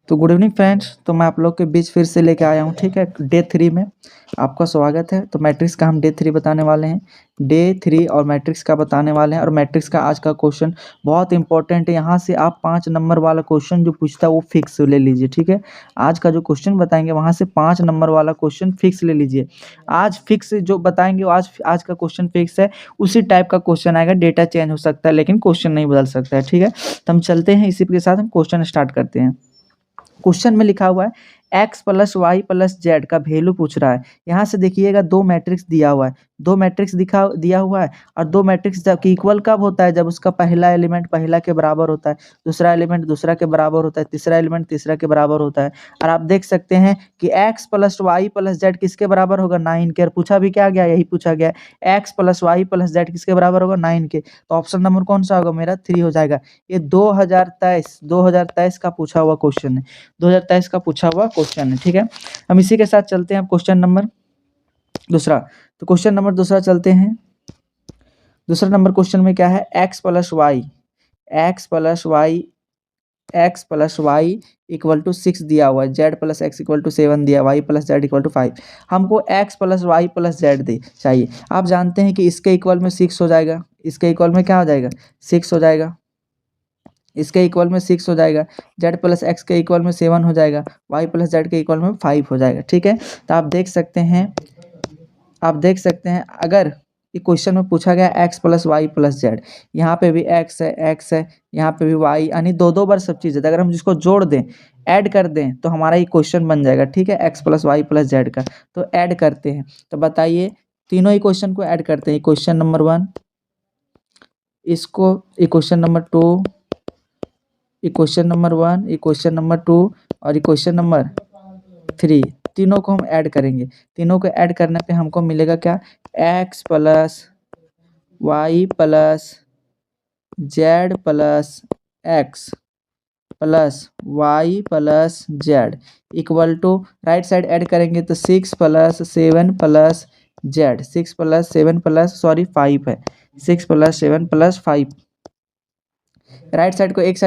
तो good evening friends. तो मैं आप लोग के बीच फिर से लेके आया हूँ, ठीक है। डे 3 में आपका स्वागत है। तो मैट्रिक्स का हम डे 3 बताने वाले हैं। डे 3 और मैट्रिक्स का बताने वाले हैं। और मैट्रिक्स का आज का क्वेश्चन बहुत इंपॉर्टेंट है। यहाँ से आप 5 नंबर वाला क्वेश्चन जो पूछता है वो फिक्स ले लीजिए, ठीक है। आज का जो क्वेश्चन बताएंगे वहाँ से 5 नंबर वाला क्वेश्चन फिक्स ले लीजिए। आज फिक्स जो बताएंगे वो आज का क्वेश्चन फिक्स है। उसी टाइप का क्वेश्चन आएगा, डेटा चेंज हो सकता है लेकिन क्वेश्चन नहीं बदल सकता है, ठीक है। तो हम चलते हैं, इसी के साथ हम क्वेश्चन स्टार्ट करते हैं। क्वेश्चन में लिखा हुआ है x plus Y plus Z का वैल्यू पूछ रहा है। यहाँ से देखिएगा दो मैट्रिक्स दिया हुआ है, दो मैट्रिक्स दिया हुआ है। और दो मैट्रिक्स जब इक्वल कब होता है? जब उसका पहला एलिमेंट पहला के बराबर होता है, दूसरा एलिमेंट दूसरा के बराबर होता है, तीसरा एलिमेंट तीसरा के बराबर होता है। और आप देख सकते हैं कि x plus Y plus Z किसके बराबर होगा? 9 के। और पूछा भी क्या गया? यही पूछा गया, x plus Y plus Z किसके बराबर होगा? 9 के। तो ऑप्शन नंबर कौन सा होगा? मेरा 3 हो जाएगा। ये 2023 का पूछा हुआ क्वेश्चन है, 2023 का पूछा हुआ क्वेश्चन है, ठीक है। हम इसी के साथ चलते हैं क्वेश्चन नंबर दूसरा। तो क्वेश्चन नंबर दूसरा चलते हैं। दूसरा नंबर क्वेश्चन में क्या है? x plus y equal to 6 दिया हुआ है, z plus x equal to 7 दिया, y plus Z equal to 5। हमको x plus Y plus z दे चाहिए। आप जानते हैं कि इसके इक्वल में 6 हो जाएगा, इसके इक्वल में क्या हो जाएगा? 6 हो जाएगा, इसके इक्वल में 6 हो जाएगा। z प्लस एक्स के इक्वल में 7 हो जाएगा, y प्लस जेड के इक्वल में 5 हो जाएगा, ठीक है। तो आप देख सकते हैं अगर ये क्वेश्चन में पूछा गया x plus Y plus Z, यहाँ पे भी x है, यहाँ पे भी y, यानी दो बार सब चीज़ है। अगर हम जिसको जोड़ दें, ऐड कर दें, तो हमारा ये क्वेश्चन बन जाएगा, ठीक है। x plus Y plus Z का तो ऐड करते हैं। तो बताइए, तीनों ही क्वेश्चन को ऐड करते हैं। क्वेश्चन नंबर 1, इसको equation number 2, equation number 1, equation number 2 और इक्वेशन नंबर 3, तीनों को हम ऐड करेंगे। तीनों को ऐड करने पे हमको मिलेगा क्या? x plus Y plus Z plus X plus Y plus Z equal to, right side add करेंगे तो 6 plus 7 plus Z, 6 plus 7 plus 5 है, 6 प्लस 7 प्लस 5। राइट साइड को एक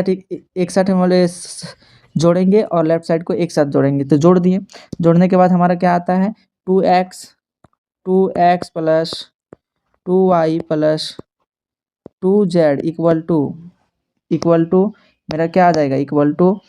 साथ हम जोड़ेंगे और लेफ्ट साइड को एक साथ जोड़ेंगे। तो जोड़ दिए, जोड़ने के बाद हमारा क्या आता है? 2x plus 2y plus 2z equal to मेरा क्या आ जाएगा? इक्वल टू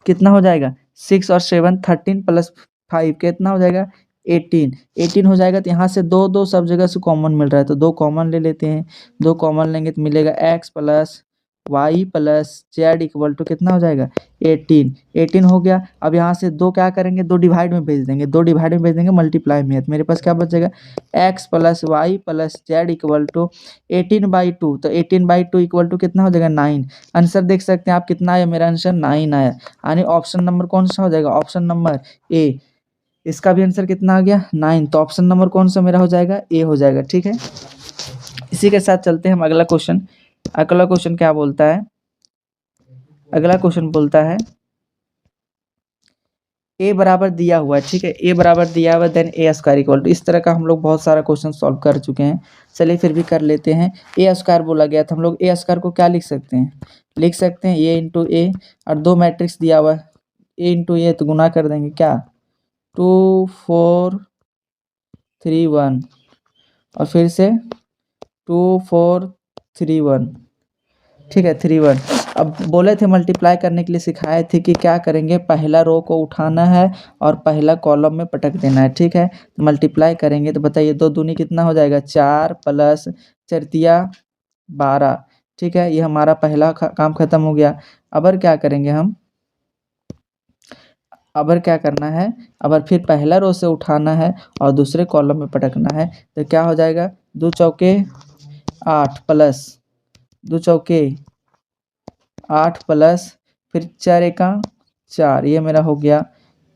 कितना हो जाएगा? 6 और 7 13 प्लस 5 कितना हो जाएगा? 18 हो जाएगा। तो यहाँ से दो सब जगह से कॉमन मिल रहा है, तो 2 कॉमन ले लेते हैं। 2 कॉमन लेंगे तो मिलेगा x plus Y plus Z equal to कितना हो जाएगा? 18 हो गया। अब यहाँ से 2 क्या करेंगे? 2 डिवाइड में भेज देंगे, 2 डिवाइड में भेज देंगे, मल्टीप्लाई में है। तो मेरे पास क्या बचेगा? x plus Y plus Z equal to 18/2। तो 18/2 इक्वल टू कितना हो जाएगा? 9। आंसर देख सकते हैं आप कितना आया? मेरा आंसर 9 आया। यानी ऑप्शन नंबर कौन सा हो जाएगा? Option number A. इसका भी आंसर कितना आ गया? 9। तो ऑप्शन नंबर कौन सा मेरा हो जाएगा? ए हो जाएगा, ठीक है। इसी के साथ चलते हैं हम अगला क्वेश्चन। अगला क्वेश्चन क्या बोलता है? अगला क्वेश्चन बोलता है ए बराबर दिया हुआ है, ठीक है। ए बराबर दिया हुआ then A square equal to, इस तरह का हम लोग बहुत सारा क्वेश्चन सॉल्व कर चुके हैं। चलिए फिर भी कर लेते हैं। ए स्क्वायर बोला गया था, हम लोग ए स्क्वायर को क्या लिख सकते हैं? लिख सकते हैं ए इंटू ए, और दो मैट्रिक्स दिया हुआ है ए इंटू ए, तो गुना कर देंगे क्या? 2 4 3 1, और फिर से 2 4 3 1, ठीक है, 3 1। अब बोले थे मल्टीप्लाई करने के लिए, सिखाए थे कि क्या करेंगे? पहला रो को उठाना है और पहला कॉलम में पटक देना है, ठीक है। तो मल्टीप्लाई करेंगे तो बताइए, 2 दूनी कितना हो जाएगा? 4 प्लस 4 12, ठीक है। ये हमारा पहला काम खत्म हो गया। अब क्या करेंगे हम? अब क्या करना है? अब फिर पहला रो से उठाना है और दूसरे कॉलम में पटकना है। तो क्या हो जाएगा? 2 चौके 8 प्लस 2 चौके 8 प्लस फिर 4 एका 4, ये मेरा हो गया,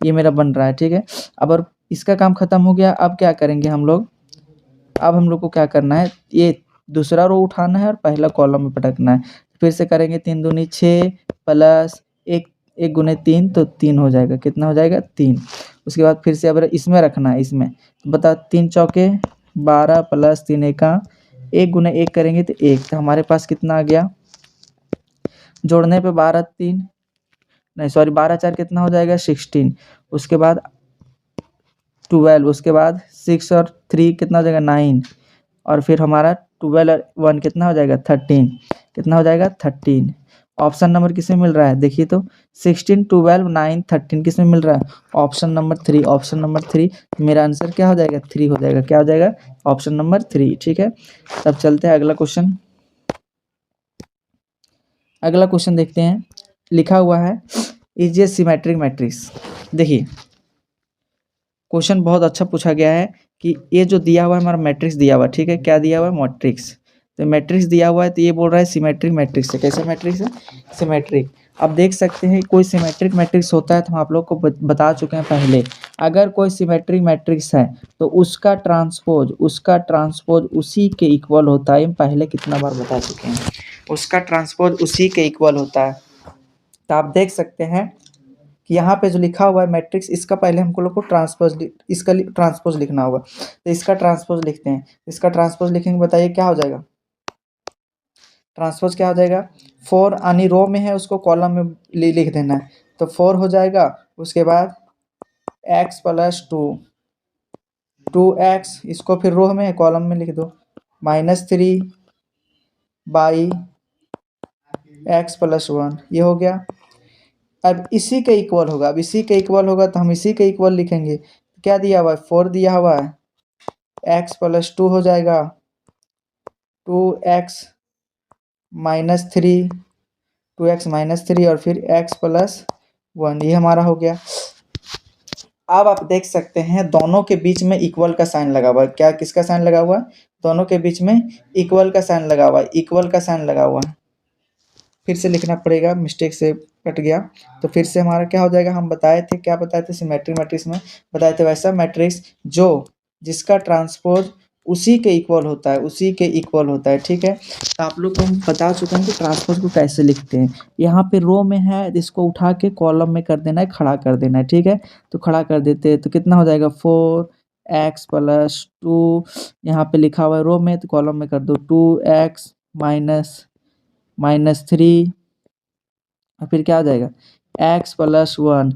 ये मेरा बन रहा है, ठीक है। अब इसका काम खत्म हो गया। अब क्या करेंगे हम लोग? अब हम लोग को क्या करना है? ये दूसरा रो उठाना है और पहला कॉलम में पटकना है। फिर से करेंगे, 3 दूनी 6 प्लस 1 गुने 3, तो 3 हो जाएगा। कितना हो जाएगा? 3। उसके बाद फिर से अब इसमें रखना है, इसमें तो बता, 3 चौके 12 प्लस 3 एका 1 गुने 1 करेंगे तो 1। तो हमारे पास कितना आ गया? जोड़ने पे 12 3 नहीं सॉरी 12 4 कितना हो जाएगा 16, उसके बाद 12, उसके बाद 6 और 3 कितना हो जाएगा 9, और फिर हमारा 12 और 1 कितना हो जाएगा 13, कितना हो जाएगा 13। ऑप्शन नंबर किसमें मिल रहा है देखिए तो 16 12 9 13 किसमें मिल रहा है ऑप्शन नंबर 3, ऑप्शन नंबर 3। मेरा आंसर क्या हो जाएगा 3 हो जाएगा, क्या हो जाएगा ऑप्शन नंबर 3। ठीक है, तब चलते हैं अगला क्वेश्चन। अगला क्वेश्चन देखते हैं, लिखा हुआ है इज ए सिमेट्रिक मैट्रिक्स। देखिए क्वेश्चन बहुत अच्छा पूछा गया है कि ये जो दिया हुआ है हमारा मैट्रिक्स दिया हुआ है, ठीक है, क्या दिया हुआ है मैट्रिक्स, तो मैट्रिक्स दिया हुआ है तो ये बोल रहा है सिमेट्रिक मैट्रिक्स है। कैसा मैट्रिक्स है सिमेट्रिक। अब देख सकते हैं कोई सिमेट्रिक मैट्रिक्स होता है तो हम आप लोग को बता चुके हैं पहले, अगर कोई सिमेट्रिक मैट्रिक्स है तो उसका ट्रांसपोज उसी के इक्वल होता है। हम पहले कितना बार बता चुके हैं, उसका ट्रांसपोज उसी के इक्वल होता है। तो आप देख सकते हैं कि यहाँ पे जो लिखा हुआ है मैट्रिक्स, इसका पहले हमको लोग को इसका ट्रांसपोज लिखना होगा, तो इसका ट्रांसपोज लिखते हैं। इसका ट्रांसपोज लिखेंगे, बताइए क्या हो जाएगा ट्रांसपोज, क्या हो जाएगा 4 यानी रो में है उसको कॉलम में लिख देना है, तो 4 हो जाएगा। उसके बाद x प्लस 2x, इसको फिर रो में है कॉलम में लिख दो, -3 बाई x प्लस 1, ये हो गया। अब इसी के इक्वल होगा, अब इसी के इक्वल होगा तो हम इसी के इक्वल लिखेंगे। क्या दिया हुआ है 4 दिया हुआ है, x प्लस 2 हो जाएगा 2x -3, 2x -3 और फिर x प्लस 1, ये हमारा हो गया। अब आप देख सकते हैं दोनों के बीच में इक्वल का साइन लगा हुआ है। क्या किसका साइन लगा हुआ है, दोनों के बीच में इक्वल का साइन लगा हुआ है, इक्वल का साइन लगा हुआ है। फिर से लिखना पड़ेगा, मिस्टेक से कट गया, तो फिर से हमारा क्या हो जाएगा, हम बताए थे, क्या बताए थे सिमेट्रिक मैट्रिक्स में बताए थे वैसा मैट्रिक्स जो जिसका ट्रांसपोज उसी के इक्वल होता है, उसी के इक्वल होता है। ठीक है, तो आप लोग को हम बता चुके हैं कि ट्रांसपोज को कैसे लिखते हैं। यहाँ पे रो में है, इसको उठा के कॉलम में कर देना है, खड़ा कर देना है। ठीक है, तो खड़ा कर देते हैं तो कितना हो जाएगा 4x प्लस 2, यहाँ पे लिखा हुआ है रो में तो कॉलम में कर दो 2x -3, और फिर क्या हो जाएगा x प्लस 1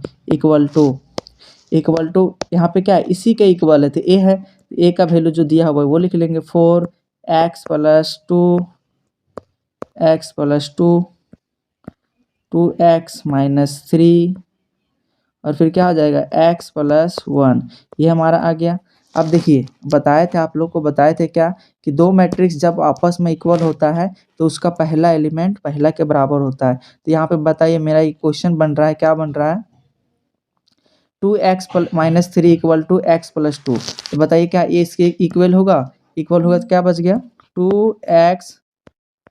इक्वल टू यहाँ पे क्या है इसी के इक्वल है, तो a है, a का वैल्यू जो दिया हुआ है वो लिख लेंगे 4x प्लस 2x -3, और फिर क्या हो जाएगा x प्लस 1, ये हमारा आ गया। अब देखिए बताए थे आप लोग को, बताए थे क्या कि दो मैट्रिक्स जब आपस में इक्वल होता है तो उसका पहला एलिमेंट पहला के बराबर होता है। तो यहाँ पे बताइए मेरा एक क्वेश्चन बन रहा है, क्या बन रहा है 2x -3 equal to x plus 2, तो बताइए क्या ये इसके इक्वल होगा, इक्वल होगा तो क्या बच गया 2x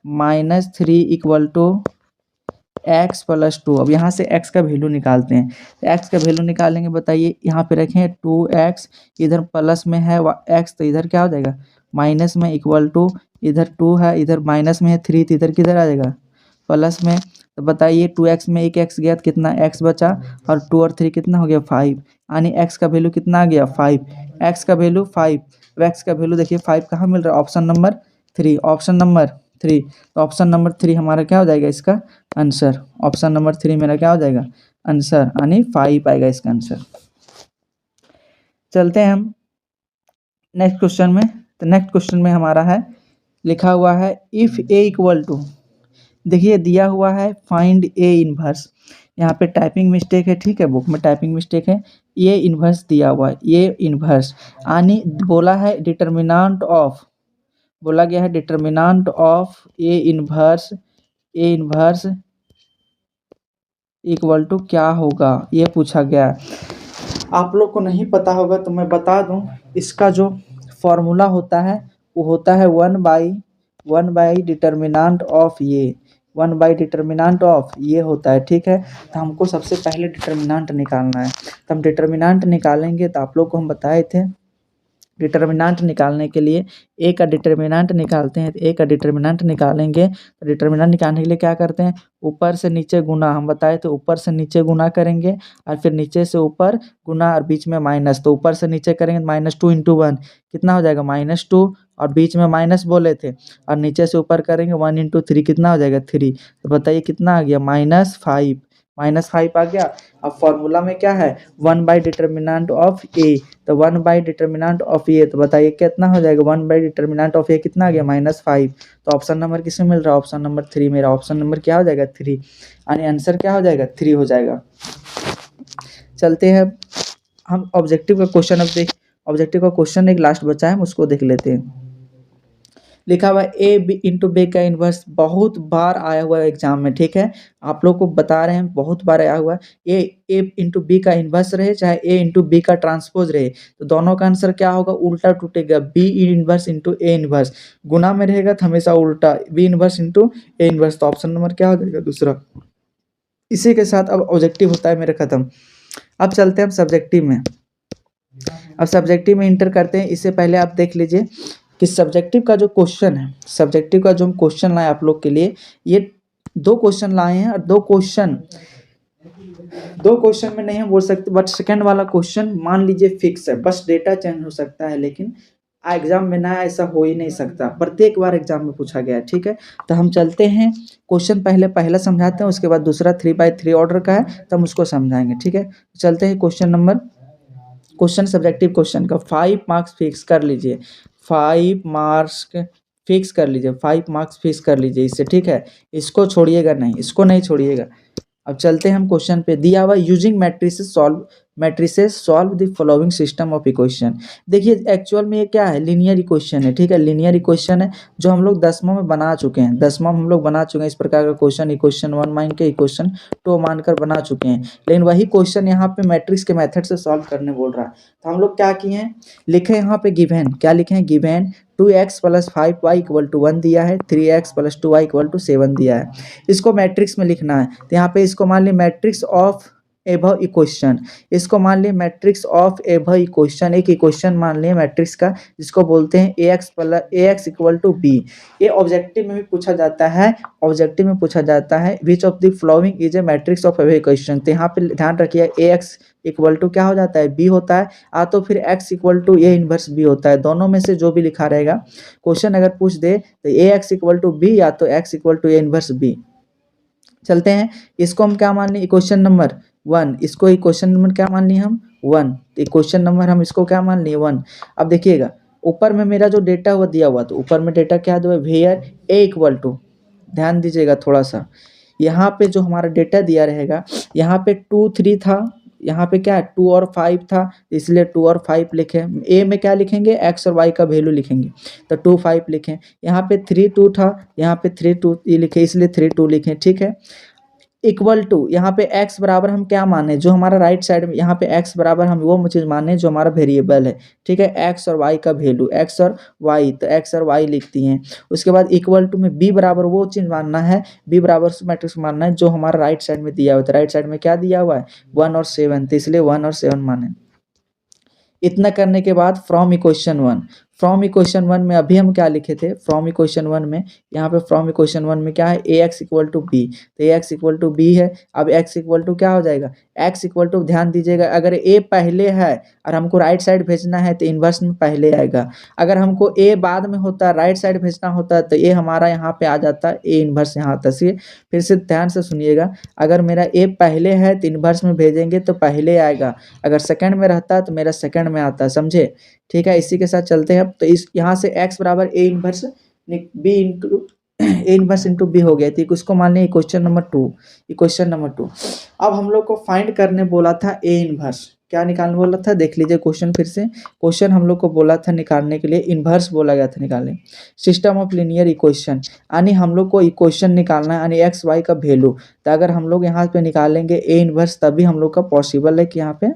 -3 equal to x plus 2। अब यहाँ से x का वैल्यू निकालते हैं, तो x का वैल्यू निकालेंगे, बताइए यहाँ पे रखें 2x, इधर प्लस में है x तो इधर क्या हो जाएगा माइनस में, इक्वल टू इधर 2 है, इधर माइनस में है 3 तो इधर किधर आ जाएगा प्लस में। तो बताइए 2x में एक x गया तो कितना x बचा, और 2 और 3 कितना हो गया 5, यानी x का वैल्यू कितना आ गया 5, x का वैल्यू 5। अब x का वैल्यू देखिए 5 कहाँ मिल रहा है ऑप्शन नंबर 3, ऑप्शन नंबर 3। तो ऑप्शन नंबर 3 हमारा क्या हो जाएगा इसका आंसर, ऑप्शन नंबर 3 मेरा क्या हो जाएगा आंसर, यानी 5 आएगा इसका आंसर। चलते हैं हम नेक्स्ट क्वेश्चन में। तो नेक्स्ट क्वेश्चन में हमारा है, लिखा हुआ है इफ़ ए इक्वल टू, देखिए दिया हुआ है फाइंड ए इनवर्स, यहाँ पे टाइपिंग मिस्टेक है, ठीक है, बुक में टाइपिंग मिस्टेक है, ये इनवर्स दिया हुआ है, ये इनवर्स यानी बोला है डिटर्मिनेंट ऑफ, बोला गया है determinant of A inverse equal to क्या होगा, ये पूछा गया है। आप लोग को नहीं पता होगा तो मैं बता दूं, इसका जो फॉर्मूला होता है वो होता है 1/1 डिटर्मिनेंट ऑफ ये, 1/डिटर्मिनेंट ऑफ ये होता है। ठीक है, तो हमको सबसे पहले डिटर्मिनेंट निकालना है, तो हम डिटर्मिनेंट निकालेंगे। तो आप लोग को हम बताए थे डिटर्मिनेंट निकालने के लिए ए का डिटर्मिनेंट निकालते हैं, तो ए का डिटर्मिनेंट निकालेंगे तो डिटर्मिनेंट निकालने के लिए क्या करते हैं ऊपर से नीचे गुना, हम बताए तो ऊपर से नीचे गुना करेंगे और फिर नीचे से ऊपर गुना और बीच में माइनस, तो ऊपर से नीचे करेंगे -2 × 1 कितना हो जाएगा -2, और बीच में माइनस बोले थे, और नीचे से ऊपर करेंगे 1 × 3 कितना हो जाएगा 3, तो बताइए कितना आ गया -5, -5 आ गया। अब फॉर्मूला में क्या है, 1 बाई डिटर्मिनेंट ऑफ ए, तो 1 बाई डिटर्मिनेंट ऑफ ए, तो बताइए कितना हो जाएगा, 1 बाई डिटर्मिनेंट ऑफ ए कितना आ गया, -5। तो ऑप्शन नंबर किसमें मिल रहा है, ऑप्शन नंबर 3 मेरा ऑप्शन नंबर क्या हो जाएगा, 3, यानी आंसर क्या हो जाएगा, 3 हो जाएगा। चलते हैं हम ऑब्जेक्टिव का क्वेश्चन, अब देख ऑब्जेक्टिव का क्वेश्चन एक लास्ट बचा है, हम उसको देख लेते हैं। लिखा हुआ ए बी इंटू बी का इन्वर्स, बहुत बार आया हुआ है एग्जाम में, ठीक है, आप लोग को बता रहे हैं बहुत बार आया हुआ है। ए इंटू बी का इन्वर्स रहे चाहे ए इंटू बी का ट्रांसपोज रहे, तो दोनों का आंसर क्या होगा, उल्टा टूटेगा, B inverse into A inverse. गुना में रहेगा तो हमेशा उल्टा, B inverse into A inverse, तो ऑप्शन नंबर क्या हो जाएगा, दूसरा। इसी के साथ अब ऑब्जेक्टिव होता है मेरा खत्म। अब चलते हैं हम सब्जेक्टिव में। अब सब्जेक्टिव में इंटर करते हैं, इससे पहले आप देख लीजिए कि सब्जेक्टिव का जो क्वेश्चन है, सब्जेक्टिव का जो हम क्वेश्चन लाए आप लोग के लिए, ये 2 क्वेश्चन लाए हैं, और 2 क्वेश्चन में नहीं हम बोल सकते, बट सेकंड वाला क्वेश्चन मान लीजिए फिक्स है, बस डेटा चेंज हो सकता है, लेकिन एग्जाम में ना ऐसा हो ही नहीं सकता, प्रत्येक बार एग्जाम में पूछा गया है, ठीक है। तो हम चलते हैं क्वेश्चन, पहला समझाते हैं, उसके बाद दूसरा 3x3 ऑर्डर का है, तो हम उसको समझाएंगे, ठीक है। चलते हैं क्वेश्चन सब्जेक्टिव क्वेश्चन का, 5 मार्क्स फिक्स कर लीजिए, 5 मार्क्स फिक्स कर लीजिए, 5 मार्क्स फिक्स कर लीजिए इससे, ठीक है, इसको छोड़िएगा नहीं, इसको नहीं छोड़िएगा। अब चलते हैं हम क्वेश्चन पे, दिया हुआ using matrices solve the following system of equation. देखिए एक्चुअल में ये क्या है, लीनियर इक्वेशन है, ठीक है, लीनियर इक्वेशन है जो हम लोग 10वां में बना चुके हैं, 10वां में हम लोग बना चुके हैं इस प्रकार का क्वेश्चन, इक्वेशन 1 मान के इक्वेशन 2 मानकर बना चुके हैं, लेकिन वही क्वेश्चन यहाँ पे मैट्रिक्स के मेथड से सॉल्व करने बोल रहा है। तो हम लोग क्या किए हैं, लिखे यहाँ पे गिवन, क्या लिखे हैं, गिवन 2x + 5y = 1 दिया है, 3x + 2y = 7 दिया है, इसको मैट्रिक्स में लिखना है। तो यहाँ पे इसको मान ली मैट्रिक्स ऑफ एबव इक्वेशन, इसको मान लिए मैट्रिक्स ऑफ एबव इक्वेशन, एक इक्वेशन मान लिए मैट्रिक्स का, जिसको बोलते हैं ax = b। ये ऑब्जेक्टिव में भी पूछा जाता है, ऑब्जेक्टिव में पूछा जाता है which of the following is a matrix of above equation. तो यहाँ पे ध्यान रखिए ax = क्या हो जाता है, b होता है, तो फिर x = a इनवर्स b होता है, दोनों में से जो भी लिखा रहेगा, क्वेश्चन अगर पूछ दे तो ax = b या तो x = a इनवर्स b। चलते हैं, इसको हम क्या मान लें, इक्वेशन नंबर 1, इसको इक्वेशन नंबर क्या मान लिए हम 1, इक्वेशन नंबर हम इसको क्या मान लिए 1। अब देखिएगा ऊपर में मेरा जो डेटा हुआ दिया हुआ, तो ऊपर में डेटा क्या दिया, वेयर a = ध्यान दीजिएगा थोड़ा सा, यहाँ पे जो हमारा डेटा दिया रहेगा, यहाँ पे 2 3 था, यहाँ पे क्या है 2 और 5 था, इसलिए 2 और 5 लिखे, ए में क्या लिखेंगे, x और y का वैल्यू लिखेंगे, तो 2 5 लिखें, यहाँ पे 3 2 था, यहाँ पे 3 2 ये लिखे, इसलिए 3 2 लिखें, ठीक है। इक्वल टू यहाँ पे x बराबर हम क्या माने, जो हमारा राइट साइड में यहाँ पे x बराबर हम वो चीज़ माने जो हमारा वेरिएबल है, ठीक है, x और y का वैल्यू, x और y, तो x और y लिखती हैं। उसके बाद इक्वल टू में b बराबर वो चीज़ मानना है, b बराबर मैट्रिक्स मानना है जो हमारा राइट साइड में दिया हुआ है, राइट साइड में क्या दिया हुआ है 1 और 7, तो इसलिए 1 और 7 माने। इतना करने के बाद फ्रॉम इक्वेशन 1 में अभी हम क्या लिखे थे, फ्रॉम इक्वेशन 1 में, यहाँ पे फ्रॉम इक्वेशन 1 में क्या है, ax = b, तो ax = b है। अब x = क्या हो जाएगा, x = ध्यान दीजिएगा, अगर a पहले है और हमको राइट साइड भेजना है तो इन्वर्स में पहले आएगा, अगर हमको a बाद में होता, राइट साइड भेजना होता, तो a हमारा यहाँ पे आ जाता, a इन्वर्स यहाँ आता। फिर से ध्यान से सुनिएगा, अगर मेरा a पहले है तो इन्वर्स में भेजेंगे तो पहले आएगा, अगर सेकंड में रहता तो मेरा सेकंड में आता, समझे, ठीक है। इसी के साथ चलते हैं, तो इस यहाँ से x बराबर a इन्वर्स इंटू b हो गया, तो उसको मान लिया इक्वेशन नंबर 2। अब हम लोग को फाइंड करने बोला था a इन्वर्स, क्या निकालने बोला था, देख लीजिए क्वेश्चन फिर से, क्वेश्चन हम लोग को बोला था निकालने के लिए, इन्वर्स बोला गया था निकालने, सिस्टम ऑफ लीनियर इक्वेशन, यानी हम लोग को इक्वेशन निकालना है, यानी एक्स वाई का वैल्यू, तो अगर हम लोग यहाँ पे निकालेंगे a इन्वर्स तभी हम लोग का पॉसिबल है कि यहाँ पे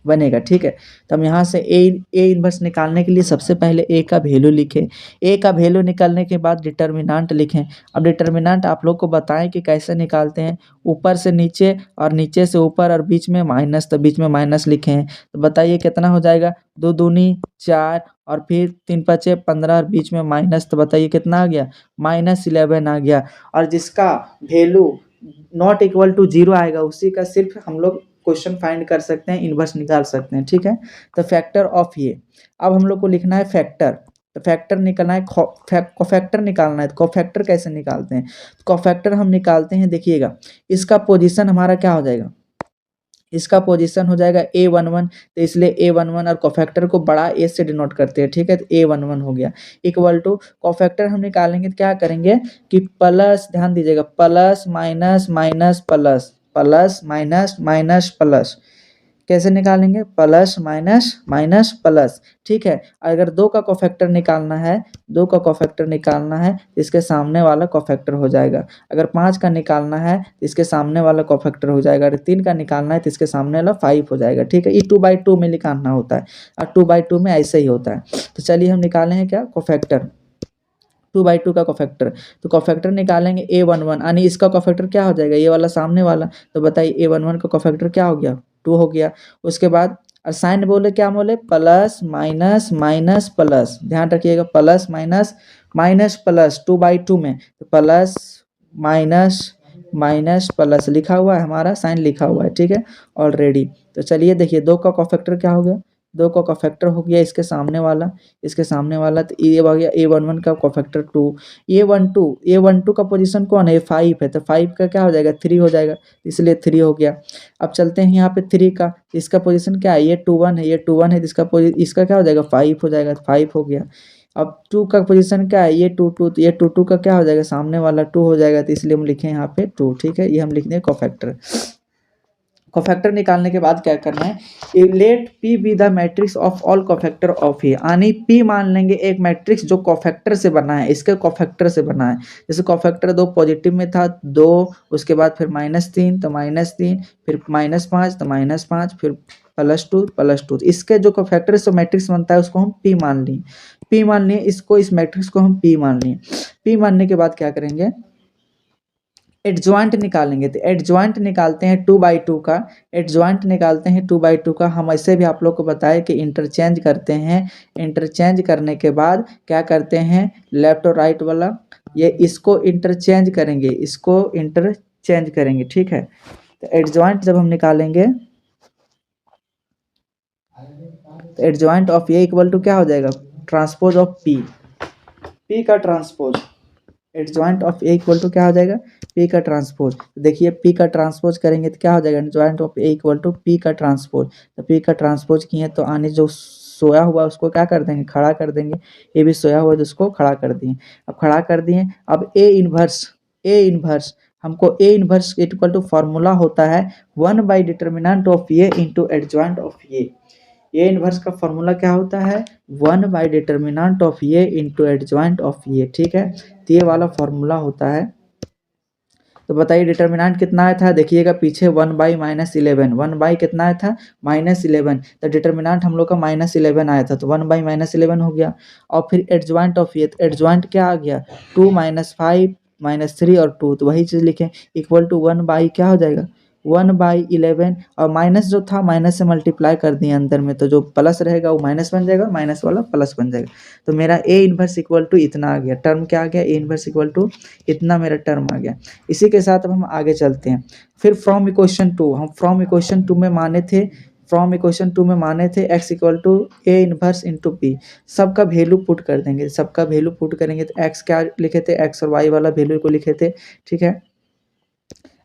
बनेगा, ठीक है। तो हम यहाँ से ए इन्वर्स निकालने के लिए सबसे पहले ए का वैल्यू लिखें, ए का वैल्यू निकालने के बाद डिटर्मिनेंट लिखें। अब डिटर्मिनेंट आप लोग को बताएं कि कैसे निकालते हैं, ऊपर से नीचे और नीचे से ऊपर और बीच में माइनस, तो बीच में माइनस लिखे हैं, तो बताइए कितना हो जाएगा, 2 दूनी 4 और फिर 3 5 15 और बीच में माइनस, तो बताइए कितना आ गया, -11 आ गया। और जिसका वैल्यू नॉट इक्वल टू 0 आएगा उसी का सिर्फ हम लोग क्वेश्चन फाइंड कर सकते हैं, इन्वर्स निकाल सकते हैं, ठीक है। तो फैक्टर ऑफ ये, अब हम लोग को लिखना है फैक्टर, तो फैक्टर निकलना है, कोफैक्टर निकालना है। तो कोफैक्टर कैसे निकालते हैं? कोफैक्टर हम निकालते हैं, देखिएगा इसका पोजीशन हमारा क्या हो जाएगा, इसका पोजीशन हो जाएगा A11, तो इसलिए A11 और कोफैक्टर को बड़ा ए से डिनोट करते हैं, ठीक है। तो A11 हो गया इक्वल टू, कोफैक्टर हम निकालेंगे तो क्या करेंगे कि प्लस, ध्यान दीजिएगा, plus minus minus plus, plus minus minus plus, कैसे निकालेंगे, प्लस माइनस माइनस प्लस, ठीक है। अगर दो का कोफैक्टर निकालना है, दो का कोफैक्टर निकालना है तो इसके सामने वाला कोफैक्टर हो जाएगा। अगर 5 का निकालना है तो इसके सामने वाला कोफैक्टर हो जाएगा। अगर 3 का निकालना है तो इसके सामने वाला 5 हो जाएगा, ठीक है। ये 2/2 में निकालना होता है और 2/2 में ऐसे ही होता है। तो चलिए हम निकाले हैं क्या, कोफैक्टर, 2/2 का कोफैक्टर। तो कोफैक्टर निकालेंगे A11, यानी इसका कोफैक्टर क्या हो जाएगा, ये वाला सामने वाला। तो बताइए A11 का कोफैक्टर क्या हो गया, 2 हो गया। उसके बाद और साइन बोले क्या बोले, प्लस माइनस माइनस प्लस, ध्यान रखिएगा, प्लस माइनस माइनस प्लस 2/2 में, तो प्लस माइनस माइनस प्लस लिखा हुआ है, हमारा साइन लिखा हुआ है, ठीक है ऑलरेडी। तो चलिए देखिए, 2 का कोफैक्टर क्या हो गया, 2 का कोफैक्टर हो गया इसके सामने वाला, इसके सामने वाला। तो ये हो गया A11 का कोफैक्टर 2। A12 का पोजीशन कौन है, 5 है, तो 5 का क्या हो जाएगा, 3 हो जाएगा, इसलिए 3 हो गया। अब चलते हैं यहाँ पे 3 का, इसका पोजीशन क्या है, ये 21 है, ये 21 है, इसका क्या हो जाएगा, 5 हो जाएगा, 5 हो गया। अब 2 का पोजीशन क्या है, ये 22, तो ये 22 का क्या हो जाएगा, सामने वाला 2 हो जाएगा, तो इसलिए हम लिखे यहाँ पे 2, ठीक है। ये हम लिख दें कोफैक्टर। कोफैक्टर निकालने के बाद क्या करना है, let P be the matrix of all cofactor of A, यानी P मान लेंगे एक मैट्रिक्स जो कोफैक्टर से बना है, इसके कोफैक्टर से बना है। जैसे कोफैक्टर 2 पॉजिटिव में था 2, उसके बाद फिर -3 तो -3, फिर -5 तो -5, फिर +2 +2। इसके जो कोफैक्टर से मैट्रिक्स बनता है उसको हम P मान लिए, P मान लिए इसको, इस मैट्रिक्स को हम P मान लिए। P मानने के बाद क्या करेंगे, एडजॉइंट निकालेंगे। तो एडजॉइंट निकालते हैं 2/2 का, एडजॉइंट निकालते हैं 2/2 का। हम ऐसे भी आप लोग को बताए कि इंटरचेंज करते हैं, इंटरचेंज करने के बाद क्या करते हैं, लेफ्ट और राइट वाला, ये इसको इंटरचेंज करेंगे, इसको इंटरचेंज करेंगे, ठीक है। तो एडजॉइंट जब हम निकालेंगे, तो adjoint of A equal to क्या हो जाएगा, ट्रांसपोज ऑफ पी, पी का transpose, adjoint of A equal to क्या हो जाएगा, पी का ट्रांसपोज। देखिए पी का ट्रांसपोज करेंगे तो क्या हो जाएगा, adjoint of A equal to P का ट्रांसपोज। तो पी का ट्रांसपोज किए तो आने जो सोया हुआ उसको क्या कर देंगे, खड़ा कर देंगे। ये भी सोया हुआ है तो उसको खड़ा कर दिए। अब खड़ा कर दिए, अब ए इनवर्स हमको A inverse equal to formula होता है 1 by determinant of A into adjoint of A inverse का फॉर्मूला क्या होता है, 1 by determinant of A into adjoint of A, ठीक है। तो ये वाला फॉर्मूला होता है। तो बताइए डिटर्मिनेंट कितना आया था, देखिएगा पीछे 1/-11, 1 कितना आया था, -11। तो डिटर्मिनेंट हम लोग का -11 आया था, तो 1/-11 हो गया। और फिर एडजॉइंट ऑफ ये, तो एडजॉइंट क्या आ गया, 2 -5 -3 और 2, तो वही चीज़ लिखें, इक्वल टू 1 बाई क्या हो जाएगा, 1/11। और माइनस जो था माइनस से मल्टीप्लाई कर दिए अंदर में, तो जो प्लस रहेगा वो माइनस बन जाएगा, माइनस वाला प्लस बन जाएगा। तो मेरा ए इनवर्स इक्वल टू इतना आ गया, टर्म क्या आ गया, ए इनवर्स इक्वल टू इतना मेरा टर्म आ गया। इसी के साथ अब हम आगे चलते हैं। फिर फ्रॉम इक्वेशन 2, हम फ्रॉम इक्वेशन 2 में माने थे, फ्रॉम इक्वेशन 2 में माने थे x equal to A inverse into P. सबका वैल्यू पुट कर देंगे, सबका वैल्यू पुट करेंगे तो x क्या लिखे थे, x और y वाला वैल्यू को लिखे थे, ठीक है।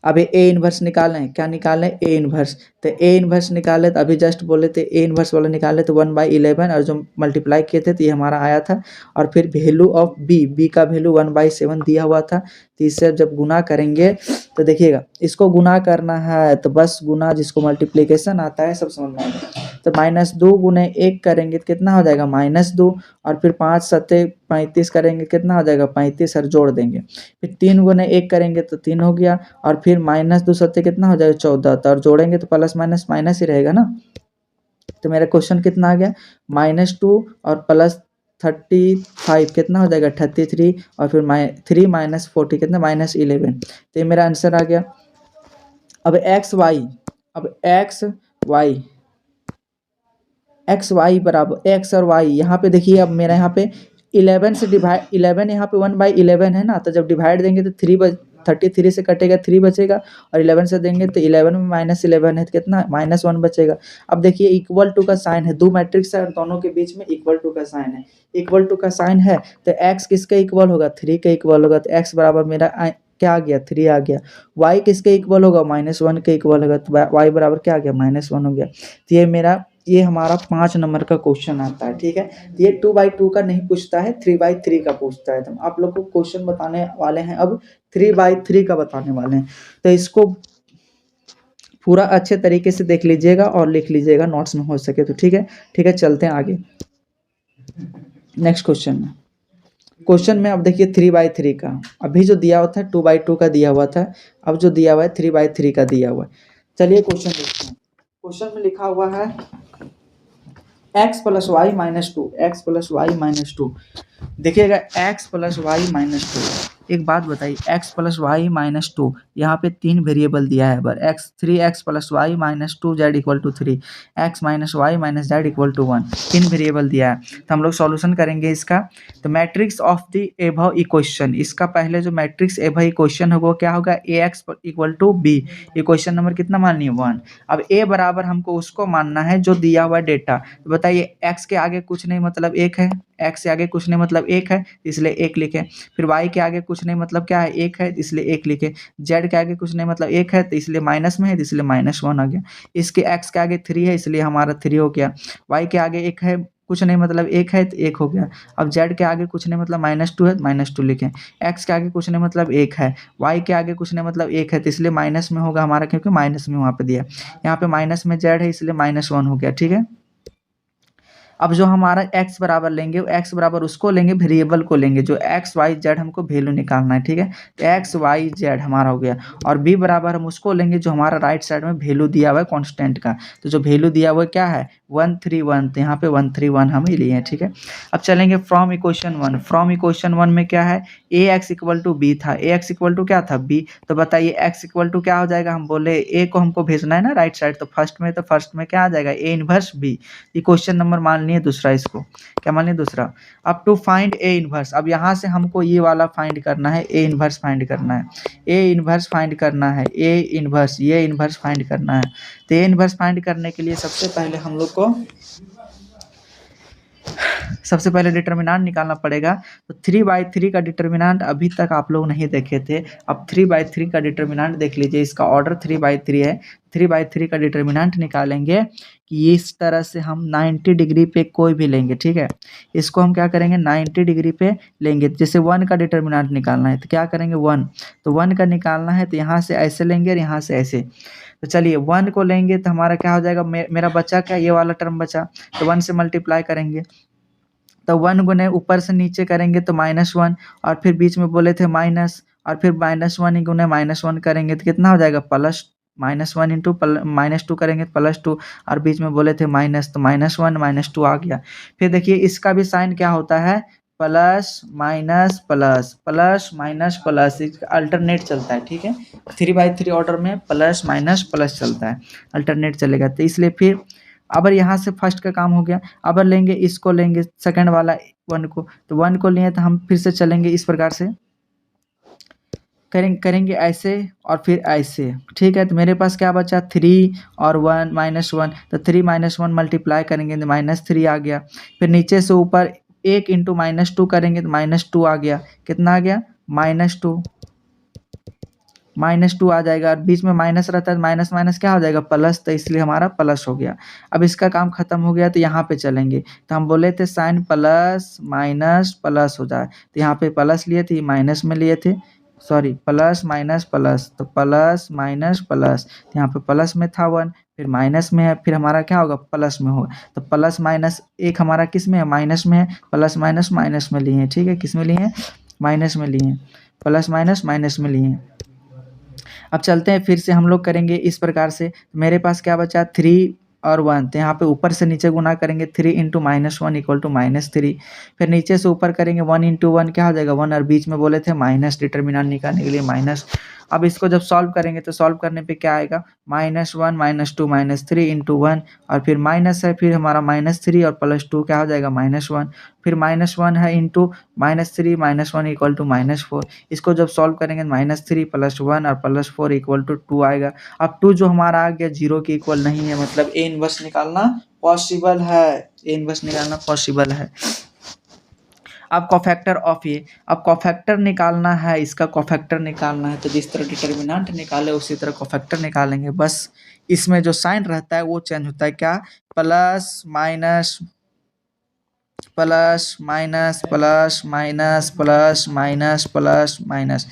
अब ए इनवर्स निकालें, क्या निकालें, ए इनवर्स। तो ए इनवर्स निकाले तो अभी जस्ट बोले थे ए इनवर्स वाला निकाले तो 1/11, और जो मल्टीप्लाई किए थे तो ये हमारा आया था। और फिर वैल्यू ऑफ बी का वैल्यू 1/7 दिया हुआ था। तो इससे जब गुना करेंगे तो देखिएगा, इसको गुना करना है तो बस गुना, जिसको मल्टीप्लिकेशन आता है सब समझ में आएगा। तो -2 गुने 1 करेंगे तो कितना हो जाएगा, -2। और फिर 5 सत्ते 35 करेंगे कितना हो जाएगा, 35, और जोड़ देंगे। फिर 3 गुने 1 करेंगे तो 3 हो गया। और फिर -2 सत्ते कितना हो जाएगा, 14, और जोड़ेंगे तो प्लस माइनस माइनस ही रहेगा ना। तो मेरा क्वेश्चन कितना आ गया, -2 और प्लस 35 कितना हो जाएगा, 33, और फिर 3 - 40 कितना, -11। तो ये मेरा आंसर आ गया। अब एक्स वाई बराबर एक्स और वाई, यहाँ पे देखिए, अब मेरा यहाँ पे 11 से डिवाइड, 11 यहाँ पे 1/11 है ना, तो जब डिवाइड देंगे तो 33 से कटेगा 3 बचेगा और 11 से देंगे तो 11 में -11 है तो कितना -1 बचेगा। अब देखिए इक्वल टू का साइन है, दो मैट्रिक्स है और दोनों के बीच में इक्वल टू का साइन है। इक्वल टू का साइन है तो x किसके इक्वल होगा, 3 के इक्वल होगा, तो x बराबर मेरा क्या आ गया 3 आ गया। y किसके इक्वल होगा, -1 के इक्वल होगा, तो y बराबर क्या आ गया -1 हो गया। तो ये हमारा 5 नंबर का क्वेश्चन आता है, ठीक है। तो ये 2/2 का नहीं पूछता है, 3/3 का पूछता है। तो आप लोग को क्वेश्चन बताने वाले हैं अब 3/3 का बताने वाले हैं, तो इसको पूरा अच्छे तरीके से देख लीजिएगा और लिख लीजिएगा नोट्स में हो सके तो, ठीक है। ठीक है, चलते हैं आगे नेक्स्ट क्वेश्चन में। क्वेश्चन में अब देखिए 3/3 का, अभी जो दिया हुआ था 2/2 का दिया हुआ था, अब जो दिया हुआ है 3/3 का दिया हुआ है। चलिए क्वेश्चन देखते हैं। क्वेश्चन में लिखा हुआ है x + y - 2, x + y - 2। देखिएगा x + y - 2, एक बात बताइए x + y - 2, यहाँ पे 3 वेरिएबल दिया है बर x 3x + y - 2 z = 3, x - y - z = 1, 3 variable दिया है। तो हम लोग सॉल्यूशन करेंगे इसका। तो matrix of the above equation, इसका पहले जो मैट्रिक्स एबव इक्वेशन होगा वो क्या होगा, ax = b। इक्वेशन नंबर कितना माननी है 1। अब a बराबर हमको उसको मानना है जो दिया हुआ डेटा। तो बताइए x के आगे कुछ नहीं मतलब 1 है, x से आगे कुछ नहीं मतलब 1 है इसलिए 1 लिखे। फिर y के आगे कुछ नहीं मतलब क्या है 1 है इसलिए 1 लिखे। z के आगे कुछ नहीं मतलब 1 है तो इसलिए माइनस में है इसलिए -1 आ गया। इसके x के आगे 3 है इसलिए हमारा 3 हो गया। y के आगे 1 है कुछ नहीं मतलब 1 है तो 1 हो गया। अब z के आगे कुछ नहीं मतलब -2 है तो -2 लिखें। x के आगे कुछ नहीं मतलब 1 है, y के आगे कुछ नहीं मतलब 1 है तो इसलिए माइनस में होगा हमारा, क्योंकि माइनस में वहाँ पे दिया। यहाँ पे माइनस में z है इसलिए -1 हो गया, ठीक है। अब जो हमारा x बराबर लेंगे x बराबर उसको लेंगे वेरिएबल को लेंगे जो x y z हमको वैल्यू निकालना है, ठीक है। तो x y z हमारा हो गया और b बराबर हम उसको लेंगे जो हमारा राइट साइड में वैल्यू दिया हुआ है कांस्टेंट का। तो जो वैल्यू दिया हुआ है क्या है 131, तो यहाँ पे 131 हम लिए हैं, ठीक है। अब चलेंगे फ्रॉम इक्वेशन 1। फ्रॉम इक्वेशन 1 में क्या है ax = b था, ax = क्या था b। तो बताइए x = क्या हो जाएगा, हम बोले a को हमको भेजना है ना राइट साइड, तो फर्स्ट में क्या आ जाएगा a inverse b। Question number मान लिए दूसरा, इसको क्या मान लिए दूसरा। अब टू फाइंड a इनवर्स, अब यहाँ से हमको ये वाला फाइंड करना है, a इनवर्स फाइंड करना है, a इनवर्स फाइंड करना है, a इनवर्स ये इनवर्स फाइंड करना है। तो a इनवर्स फाइंड करने के लिए सबसे पहले हम लोग को सबसे पहले डिटर्मिनेंट निकालना पड़ेगा। तो 3/3 का डिटर्मिनेंट अभी तक आप लोग नहीं देखे थे, अब 3/3 का डिटर्मिनेंट देख लीजिए। इसका ऑर्डर 3/3 है, 3/3 का डिटर्मिनेंट निकालेंगे कि इस तरह से हम 90 डिग्री पे कोई भी लेंगे, ठीक है। इसको हम क्या करेंगे 90 डिग्री पे लेंगे। जैसे 1 का डिटर्मिनेंट निकालना है तो क्या करेंगे 1, तो 1 का निकालना है तो यहाँ से ऐसे लेंगे और यहाँ से ऐसे। तो चलिए 1 को लेंगे तो हमारा क्या हो जाएगा, मेरा बचा क्या ये वाला टर्म बचा, तो 1 से मल्टीप्लाई करेंगे। तो 1 गुने ऊपर से नीचे करेंगे तो -1 और फिर बीच में बोले थे माइनस और फिर -1 गुने -1 करेंगे तो कितना हो जाएगा प्लस, -1 इंटू -2 करेंगे तो +2 और बीच में बोले थे माइनस, तो -1 -2 आ गया। फिर देखिए इसका भी साइन क्या होता है plus minus plus, plus minus plus, alternate चलता है, ठीक है। 3/3 ऑर्डर में प्लस माइनस प्लस चलता है, अल्टरनेट चलेगा। तो इसलिए फिर अब यहाँ से फर्स्ट का काम हो गया। अब लेंगे इसको, लेंगे सेकंड वाला 1 को, तो 1 को लिए तो हम फिर से चलेंगे इस प्रकार से करेंगे ऐसे और फिर ऐसे, ठीक है। तो मेरे पास क्या बचा 3 और 1 -1, तो 3 - 1 मल्टीप्लाई करेंगे तो -3 आ गया। फिर नीचे से ऊपर 1 इंटू -2 करेंगे तो -2 आ गया। कितना आ गया -2 आ जाएगा और बीच में माइनस रहता है, माइनस माइनस क्या हो जाएगा प्लस, तो इसलिए हमारा प्लस हो गया। अब इसका काम खत्म हो गया तो यहाँ पे चलेंगे। तो हम बोले थे साइन प्लस माइनस प्लस हो जाए, तो यहाँ पे प्लस लिए थे माइनस में लिए थे, सॉरी प्लस माइनस प्लस, तो प्लस माइनस प्लस, तो यहाँ पे प्लस में था 1 फिर माइनस में है, फिर हमारा क्या होगा प्लस में होगा। तो प्लस माइनस एक हमारा किस में है माइनस में है, प्लस माइनस माइनस में लिए हैं, ठीक है। किस में लिए हैं माइनस में लिए हैं, प्लस माइनस माइनस में लिए हैं। अब चलते हैं फिर से हम लोग करेंगे इस प्रकार से। मेरे पास क्या बचा 3 और 1, तो यहाँ पे ऊपर से नीचे गुना करेंगे 3 इंटू -1 इक्वल टू -3। फिर नीचे से ऊपर करेंगे 1 इंटू 1 क्या हो जाएगा 1 और बीच में बोले थे माइनस, डिटर्मिनेंट निकालने के लिए माइनस अब इसको जब सॉल्व करेंगे तो सॉल्व करने पे क्या आएगा, -1 -2 -3 इंटू 1 और फिर माइनस है, फिर हमारा -3 और +2 क्या हो जाएगा -1, फिर -1 है इंटू -3 -1 इक्वल टू -4। इसको जब सॉल्व करेंगे -3 + 1 और +4 इक्वल टू 2 आएगा। अब 2 जो हमारा आ गया 0 के इक्वल नहीं है, मतलब ए इनवर्स निकालना पॉसिबल है, ए इनवर्स निकालना पॉसिबल है। अब कोफैक्टर ऑफ ये, अब कोफैक्टर निकालना है, इसका कोफैक्टर निकालना है तो जिस तरह डिटर्मिनेंट निकाले उसी तरह कोफैक्टर निकालेंगे, बस इसमें जो साइन रहता है वो चेंज होता है, क्या, plus minus plus minus plus minus plus minus plus minus.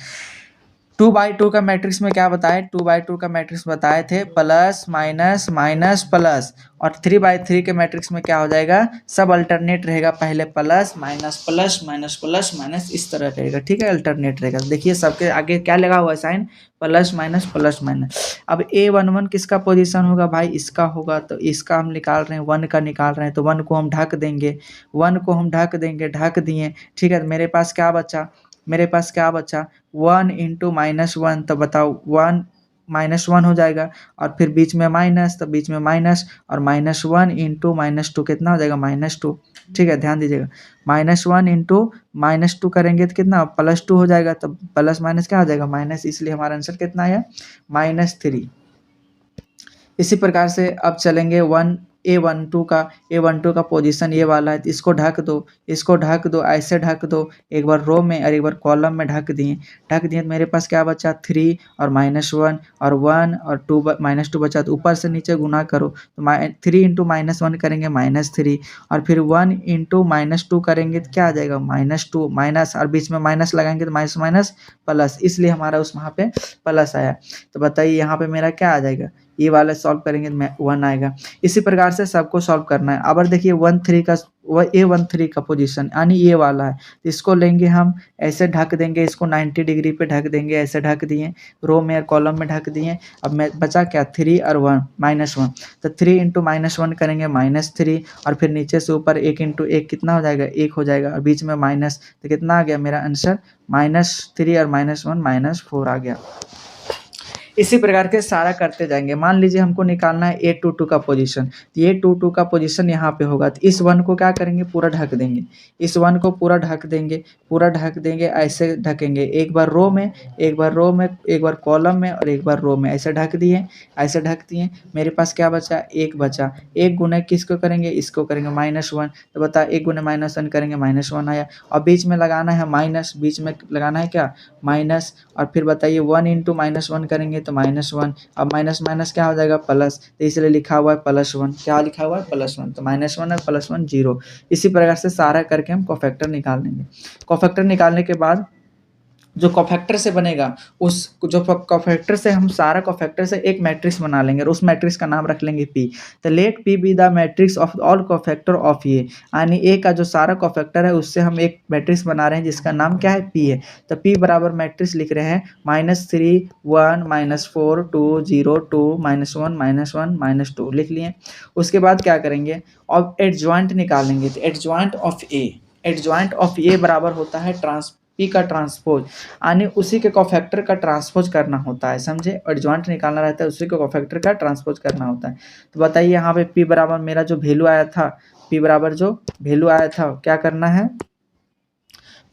2/2 का मैट्रिक्स में क्या बताए, 2/2 का मैट्रिक्स बताए थे प्लस माइनस माइनस प्लस, और 3/3 के मैट्रिक्स में क्या हो जाएगा, सब अल्टरनेट रहेगा, पहले plus minus plus minus plus minus इस तरह रहेगा, ठीक है, अल्टरनेट रहेगा। देखिए सबके आगे क्या लगा हुआ है sign, plus minus plus minus. अब A11 किसका पोजीशन होगा भाई, इसका होगा, तो इसका हम निकाल रहे हैं, 1 का निकाल रहे हैं, तो 1 को हम ढक देंगे, 1 को हम ढक देंगे, ढक दिए, ठीक है। मेरे पास क्या बचा, 1 इंटू -1, तो बताओ 1 -1 हो जाएगा, और फिर बीच में माइनस, तो बीच में माइनस, और -1 इंटू -2 कितना हो जाएगा, -2, ठीक है, ध्यान दीजिएगा। -1 इंटू -2 करेंगे तो कितना, +2 हो जाएगा, तो प्लस माइनस क्या हो जाएगा, माइनस, इसलिए हमारा आंसर कितना आया, -3। इसी प्रकार से अब चलेंगे A12 का पोजीशन ये वाला है, तो इसको ढक दो, इसको ढक दो, ऐसे ढक दो, एक बार रो में और एक बार कॉलम में ढक दिए, तो मेरे पास क्या बचा, 3 और -1 और 1 और 2 -2 बचा, तो ऊपर से नीचे गुना करो, तो 3 इंटू -1 करेंगे -3, और फिर 1 इंटू -2 करेंगे तो क्या आ जाएगा, -2 माइनस, और बीच में माइनस लगाएंगे तो माइनस माइनस प्लस, इसलिए हमारा उस वहाँ पे प्लस आया। तो बताइए यहाँ पे मेरा क्या आ जाएगा, ये वाला सॉल्व करेंगे तो 1 आएगा। इसी प्रकार से सबको सॉल्व करना है। अब देखिए A13 का पोजीशन यानी ये वाला है, तो इसको लेंगे हम, ऐसे ढक देंगे, इसको 90 डिग्री पे ढक देंगे, ऐसे ढक दिए, रो में और कॉलम में ढक दिए। अब मैं बचा क्या, 3 और 1 -1, तो 3 इंटू -1 करेंगे -3, और फिर नीचे से ऊपर 1 इंटू 1 कितना हो जाएगा, 1 हो जाएगा, और बीच में माइनस, तो कितना आ गया मेरा आंसर, -3 और -1 -4 आ गया। इसी प्रकार के सारा करते जाएंगे। मान लीजिए हमको निकालना है A22 का पोजीशन, तो A22 का पोजीशन यहाँ पे होगा, तो इस 1 को क्या करेंगे, पूरा ढक देंगे, इस 1 को पूरा ढक देंगे, पूरा ढक देंगे, ऐसे ढकेंगे, एक बार रो में, एक बार रो में, एक बार कॉलम में और एक बार रो में, ऐसे ढक दिए, ऐसे ढक दिए। मेरे पास क्या बचा, 1 बचा, 1 गुना किसको करेंगे, इसको करेंगे -1, तो बता 1 गुना -1 करेंगे -1 आया, और बीच में लगाना है माइनस, बीच में लगाना है क्या, माइनस, और फिर बताइए 1 इंटू -1 करेंगे तो -1, अब माइनस माइनस क्या हो जाएगा, प्लस, तो इसलिए लिखा हुआ है +1, क्या लिखा हुआ है, +1, तो -1 और +1 0। इसी प्रकार से सारा करके हम कोफैक्टर निकाल लेंगे। कोफैक्टर निकालने के बाद जो कोफैक्टर से बनेगा, उस जो कोफैक्टर से हम सारा कोफैक्टर से एक मैट्रिक्स बना लेंगे, और उस मैट्रिक्स का नाम रख लेंगे P। तो let P be the matrix of all cofactor of ये, यानी A का जो सारा कोफैक्टर है उससे हम एक मैट्रिक्स बना रहे हैं जिसका नाम क्या है, P है। तो P बराबर मैट्रिक्स लिख रहे हैं -3 1 -4 2 0 2 -1 -1 -2 लिख लिए। उसके बाद क्या करेंगे, अब एडजॉइंट निकालेंगे, तो एडजॉइंट ऑफ ए बराबर होता है P का ट्रांसपोज, यानी उसी के कोफैक्टर का ट्रांसपोज करना होता है, समझे, एडजॉइंट निकालना रहता है, उसी के कोफैक्टर का ट्रांसपोज करना होता है। तो बताइए यहाँ पे P बराबर मेरा जो वैल्यू आया था, P बराबर जो वैल्यू आया था, क्या करना है,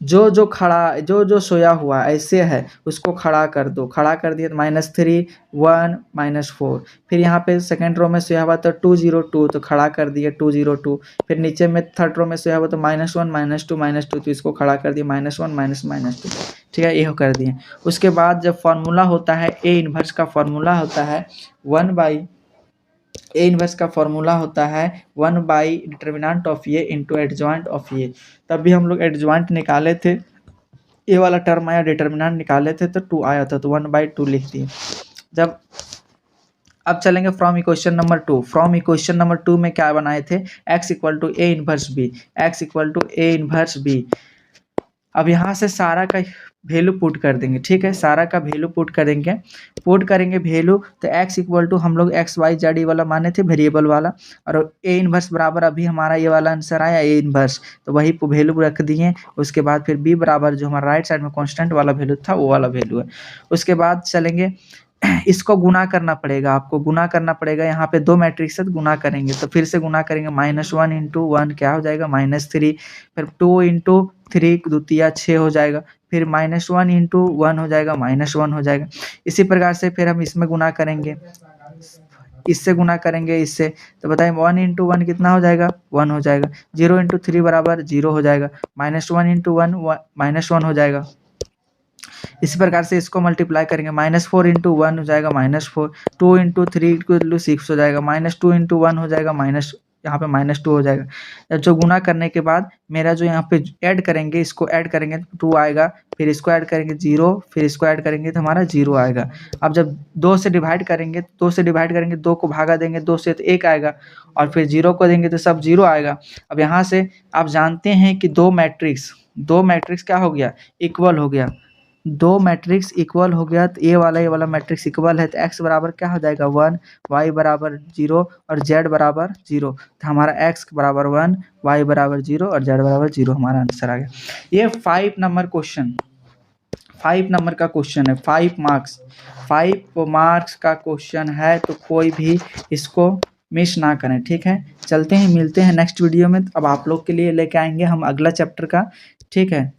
जो सोया हुआ ऐसे है उसको खड़ा कर दो, खड़ा कर दिया तो -3 1 -4, फिर यहाँ पे सेकंड रो में सोया हुआ तो 2 0 2, तो खड़ा कर दिया 2 0 2, फिर नीचे में थर्ड रो में सोया हुआ तो -1 -2 तो इसको खड़ा कर दिया -1 -2, ठीक है, ये कर दिए। उसके बाद जब फार्मूला होता है ए इनवर्स का फार्मूला होता है 1/, डिटर्मिनेंट ऑफ ये इंटू एडजॉइंट ऑफ ये, तब भी हम लोग एडजॉइंट निकाले थे, ये वाला टर्म आया, डिटर्मिनेंट निकाले थे तो 2 आया था, तो 1/2 लिख दिए। जब अब चलेंगे from equation number 2। From equation number 2 में क्या बनाए थे, x = A 1b, x = A 1b, अब यहाँ से सारा का वैल्यू पुट कर देंगे, ठीक है, सारा का वैल्यू पुट करेंगे, वैल्यू तो x इक्वल टू हम लोग एक्स वाई जेड वाला माने थे वेरिएबल वाला, और ए इनवर्स बराबर अभी हमारा ये वाला आंसर आया ए इनवर्स, तो वही वैल्यू रख दिए। उसके बाद फिर b बराबर जो हमारा राइट साइड में कांस्टेंट वाला वैल्यू था वो वाला वैल्यू है। उसके बाद चलेंगे, इसको गुना करना पड़ेगा, आपको गुना करना पड़ेगा। यहाँ पे दो मैट्रिक्स से गुना करेंगे, तो फिर से गुना करेंगे, -1 इंटू 1 क्या हो जाएगा -3, फिर 2 इंटू 3 द्वितीया 6 हो जाएगा, फिर -1 इंटू 1 हो जाएगा -1 हो जाएगा। इसी प्रकार से फिर हम इसमें गुना करेंगे, इससे गुना करेंगे इससे, तो बताइए 1 इंटू 1 कितना हो जाएगा 1 हो जाएगा, 0 इंटू 3 बराबर 0 हो जाएगा, -1 इंटू 1 -1 हो जाएगा। इसी प्रकार से इसको मल्टीप्लाई करेंगे, -4 इंटू 1 हो जाएगा -4, 2 इंटू 3 इक्वल 6 हो जाएगा, -2 इंटू 1 हो जाएगा यहाँ पे -2 हो जाएगा। जब जो गुना करने के बाद मेरा जो यहाँ पे ऐड करेंगे, इसको ऐड करेंगे तो 2 आएगा, फिर इसको ऐड करेंगे 0, फिर इसको ऐड करेंगे तो हमारा 0 आएगा। अब जब 2 से डिवाइड करेंगे, 2 को भागा देंगे 2 से तो 1 आएगा, और फिर 0 को देंगे तो सब 0 आएगा। अब यहाँ से आप जानते हैं कि दो मैट्रिक्स क्या हो गया, इक्वल हो गया, दो मैट्रिक्स इक्वल हो गया, तो ये वाला मैट्रिक्स इक्वल है, तो x बराबर क्या हो जाएगा 1, y बराबर 0 और z बराबर 0, तो हमारा x बराबर 1, y बराबर 0 और z बराबर 0 हमारा आंसर आ गया। ये 5 नंबर का क्वेश्चन है, 5 मार्क्स का क्वेश्चन है, तो कोई भी इसको मिस ना करें, ठीक है। चलते हैं, मिलते हैं नेक्स्ट वीडियो में। अब आप लोग के लिए लेके आएंगे हम अगला चैप्टर का, ठीक है।